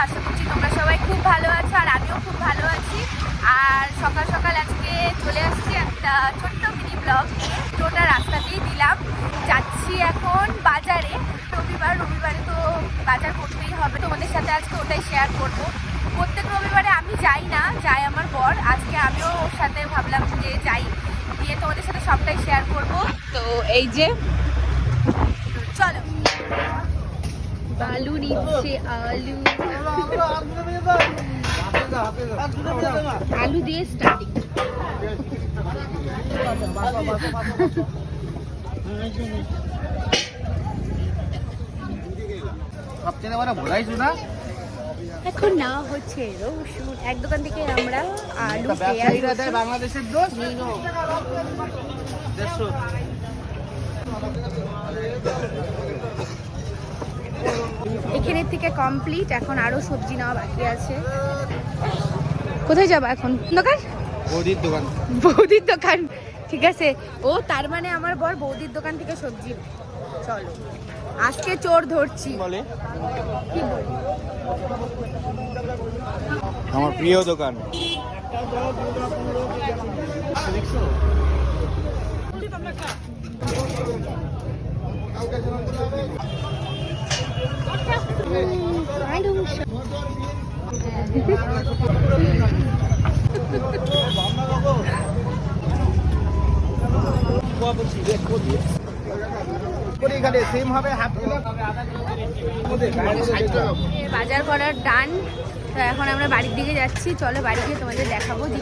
আছো? আশা করছি তোমরা সবাই খুব ভালো আছো, আর আমিও খুব ভালো আছি। আর সকাল সকাল আজকে চলে আসছি একটা ছোট্ট মিনি ব্লগ নিয়ে। ওটা রাস্তাতেই দিলাম, যাচ্ছি এখন বাজারে। রবিবারে তো বাজার করতেই হবে, তোমাদের সাথে আজকে ওটাই শেয়ার করব। প্রত্যেক রবিবারে আমি যাই না, যাই আমার বর। আজকে আমিও ওর সাথে ভাবলাম যে যাই, গিয়ে তোমাদের সাথে সবটাই শেয়ার করব। তো এই যে চলো, আলু নিচ্ছে, আলু দিয়ে স্টার্টিং। এখন না হচ্ছে রসুন, এক দোকান থেকে আমরা আলু পেঁয়াজ বাংলাদেশের দোষ এখানের থেকে কমপ্লিট। এখন আরো সবজি নেওয়া বাকি আছে। কোথায় যাবো এখন? দোকান, বৌদির দোকান। বৌদির দোকান, ঠিক আছে। ও তার মানে আমার বর বৌদির দোকান থেকে সবজি। চলো, আজকে চোর ধরছি। বলে কি বলি? আমার প্রিয় দোকান। বাজার করার ডান। তো এখন আমরা বাড়ির দিকে যাচ্ছি। চলো বাড়ি গিয়ে তোমাদের দেখাবো যে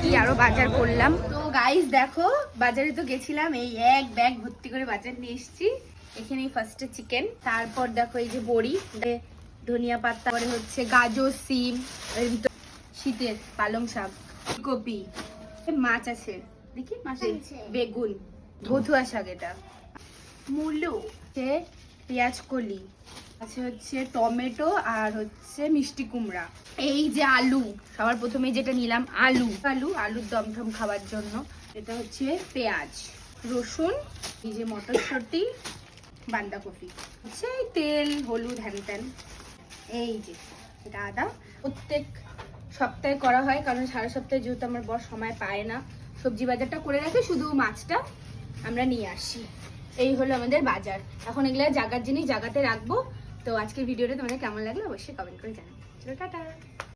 কি আরো বাজার করলাম। তো গাইস দেখো, বাজারে তো গেছিলাম, এই এক ব্যাগ ভর্তি করে বাজার নিয়ে এসেছি। এখানে ফার্স্টে চিকেন, তারপর দেখো এই যে বড়ি, ধনিয়া পাতা, পরে হচ্ছে গাজর, সিম, এর ভিতর শীতের পালং শাক, কপি, মাছ আছে, দেখি মাছ, বেগুন, ভথুয়া শাক, এটা মূলো, পেঁয়াজ কলি আছে, হচ্ছে টমেটো, আর হচ্ছে মিষ্টি কুমড়া। এই যে আলু, সবার প্রথমে যেটা নিলাম আলুর দমঠম খাওয়ার জন্য। এটা হচ্ছে পেঁয়াজ, রসুন, এই যে মটরশুঁটি, বাঁধাকপি, হচ্ছে তেল, হলুদ, হ্যান ত্যান। এই যে এটা আদা। প্রত্যেক সপ্তাহে করা হয়, কারণ সারা সপ্তাহে যেহেতু আমার বর সময় পায় না, সবজি বাজারটা করে রাখে, শুধু মাছটা আমরা নিয়ে আসি। এই হলো আমাদের বাজার। এখন এগুলো জাগার জিনিস জাগাতে রাখবো। তো আজকের ভিডিওটা তোমাদের কেমন লাগলো অবশ্যই কমেন্ট করে জানাবে। চলো টাটা।